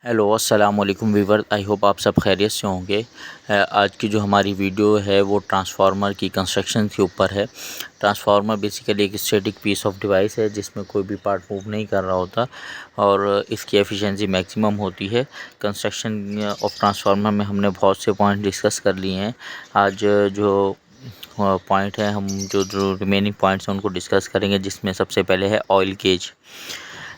Hello अस्सलाम वालेकुम Weaver, I hope आप सब खैरियत से होंगे। आज की जो हमारी वीडियो है वो ट्रांसफार्मर की कंस्ट्रक्शन के ऊपर है। ट्रांसफार्मर बेसिकली एक स्टैटिक पीस ऑफ डिवाइस है जिसमें कोई भी पार्ट मूव नहीं कर रहा होता और इसकी एफिशिएंसी मैक्सिमम होती है। कंस्ट्रक्शन ऑफ ट्रांसफार्मर में हमने बहुत से पॉइंट डिस्कस कर लिए हैं। आज जो पॉइंट है, हम जो रिमेनिंग पॉइंट्स हैं उनको डिस्कस करेंगे, जिसमें सबसे पहले है ऑयल गेज।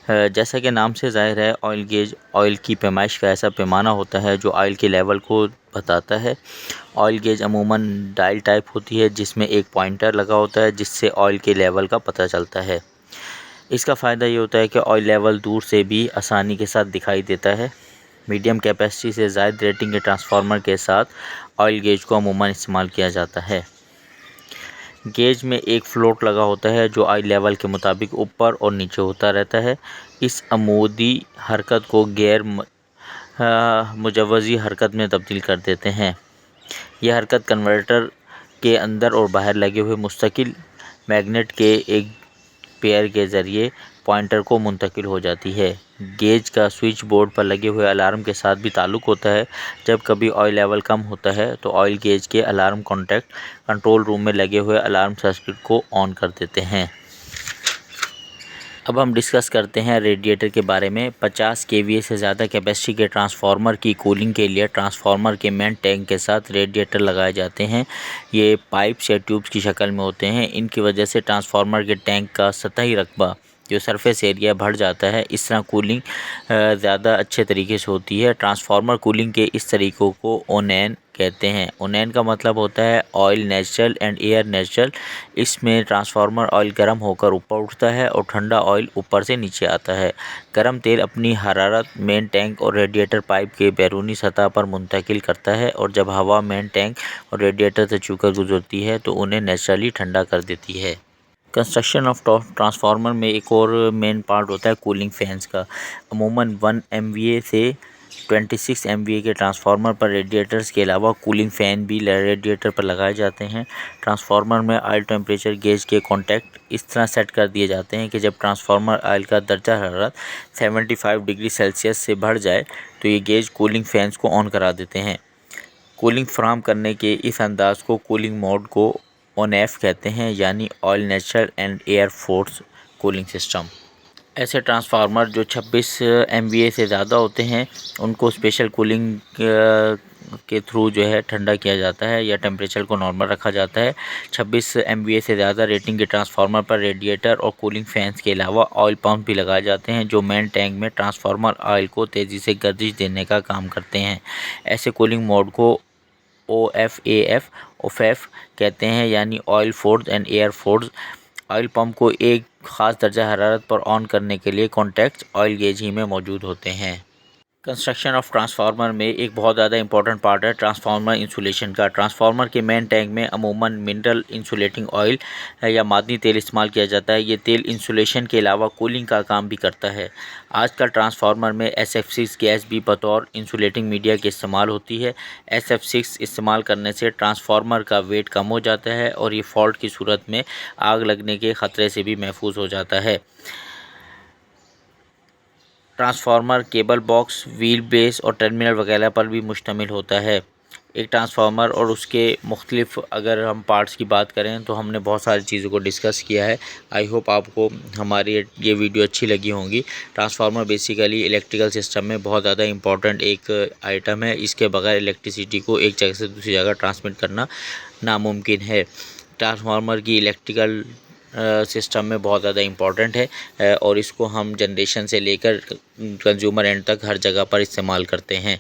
जैसा कि नाम से ज़ाहिर है, ऑयल गेज ऑयल की पैमाइश का ऐसा पैमाना होता है जो ऑयल के लेवल को बताता है। ऑयल गेज अमूमन डायल टाइप होती है जिसमें एक पॉइंटर लगा होता है जिससे ऑयल के लेवल का पता चलता है। इसका फ़ायदा ये होता है कि ऑयल लेवल दूर से भी आसानी के साथ दिखाई देता है। मीडियम कैपेसिटी से ज़ायद रेटिंग के ट्रांसफार्मर के साथ ऑयल गेज को अमूमन इस्तेमाल किया जाता है। गेज में एक फ्लोट लगा होता है जो आई लेवल के मुताबिक ऊपर और नीचे होता रहता है। इस अमूदी हरकत को गैर मुजवज़ी हरकत में तब्दील कर देते हैं। यह हरकत कन्वर्टर के अंदर और बाहर लगे हुए मुस्तकिल मैग्नेट के एक पेयर के ज़रिए पॉइंटर को मुंतकिल हो जाती है। गेज का स्विच बोर्ड पर लगे हुए अलार्म के साथ भी ताल्लुक़ होता है। जब कभी ऑयल लेवल कम होता है तो ऑयल गेज के अलार्म कॉन्टैक्ट कंट्रोल रूम में लगे हुए अलार्म सर्किट को ऑन कर देते हैं। अब हम डिस्कस करते हैं रेडिएटर के बारे में। 50 kVA से ज़्यादा कैपेसिटी के ट्रांसफार्मर की कूलिंग के लिए ट्रांसफार्मर के मेन टैंक के साथ रेडिएटर लगाए जाते हैं। ये पाइप्स या ट्यूब्स की शक्ल में होते हैं। इनकी वजह से ट्रांसफार्मर के टैंक का सतही रकबा जो सरफेस एरिया बढ़ जाता है। इस तरह कूलिंग ज़्यादा अच्छे तरीके से होती है। ट्रांसफार्मर कूलिंग के इस तरीक़ों को ओनैन कहते हैं। ओनैन का मतलब होता है oil natural and air natural. इसमें ट्रांसफार्मर ऑयल गर्म होकर ऊपर उठता है और ठंडा ऑयल ऊपर से नीचे आता है। गर्म तेल अपनी हरारत मेन टैंक और रेडिएटर पाइप के बैरूनी सतह पर मुंतकिल करता है और जब हवा मेन टैंक और रेडिएटर से छूकर गुजरती है तो उन्हें नेचुरली ठंडा कर देती है। कंस्ट्रक्शन ऑफ ट्रांसफार्मर में एक और मेन पार्ट होता है कूलिंग फैंस का। अमूमन 1 MVA से 26 MVA के ट्रांसफार्मर पर रेडिएटर्स के अलावा कूलिंग फ़ैन भी रेडिएटर पर लगाए जाते हैं। ट्रांसफार्मर में ऑयल टेम्परेचर गेज के कॉन्टैक्ट इस तरह सेट कर दिए जाते हैं कि जब ट्रांसफार्मर ऑयल का दर्जा हरारत 75 डिग्री सेल्सियस से बढ़ जाए तो ये गेज कूलिंग फैंस को ऑन करा देते हैं। कूलिंग फराहम करने के इस अंदाज को कूलिंग मोड को ONF कहते हैं, यानी oil natural and air force cooling system. ऐसे ट्रांसफार्मर जो 26 MVA से ज़्यादा होते हैं उनको स्पेशल कूलिंग के थ्रू जो है ठंडा किया जाता है या टेम्परेचर को नॉर्मल रखा जाता है। 26 MVA से ज़्यादा रेटिंग के ट्रांसफार्मर पर रेडिएटर और कूलिंग फैंस के अलावा ऑयल पंप भी लगाए जाते हैं जो मेन टैंक में ट्रांसफार्मर ऑयल को तेज़ी से गर्दिश देने का काम करते हैं। ऐसे कूलिंग मोड को OFF कहते हैं, यानी oil force and air force. Oil pump को एक ख़ास दर्जा हरारत पर ऑन करने के लिए कॉन्टैक्ट्स ऑयल गेज ही में मौजूद होते हैं। कंस्ट्रक्शन ऑफ ट्रांसफार्मर में एक बहुत ज़्यादा इंपॉर्टेंट पार्ट है ट्रांसफार्मर इंसुलेशन का। ट्रांसफार्मर के मेन टैंक में अमूमन मिनरल इंसुलेटिंग ऑयल या मादनी तेल इस्तेमाल किया जाता है। ये तेल इंसुलेशन के अलावा कूलिंग का काम भी करता है। आजकल ट्रांसफार्मर में SF6 गैस भी बतौर इंसुलेटिंग मीडिया के इस्तेमाल होती है। SF6 इस्तेमाल करने से ट्रांसफार्मर का वेट कम हो जाता है और ये फॉल्ट की सूरत में आग लगने के ख़तरे से भी महफूज हो जाता है। Transformer cable box, wheel base और टर्मिनल वगैरह पर भी मुश्तमिल होता है। एक ट्रांसफार्मर और उसके मुख्तलिफ अगर हम पार्ट्स की बात करें तो हमने बहुत सारी चीज़ों को डिस्कस किया है। आई होप आपको हमारी ये वीडियो अच्छी लगी होंगी। ट्रांसफार्मर बेसिकली इलेक्ट्रिकल सिस्टम में बहुत ज़्यादा इंपॉर्टेंट एक आइटम है। इसके बगैर इलेक्ट्रिसिटी को एक जगह से दूसरी जगह ट्रांसमिट करना नामुमकिन है। ट्रांसफार्मर की इलेक्ट्रिकल सिस्टम में बहुत ज़्यादा इम्पॉर्टेंट है और इसको हम जनरेशन से लेकर कंज्यूमर एंड तक हर जगह पर इस्तेमाल करते हैं।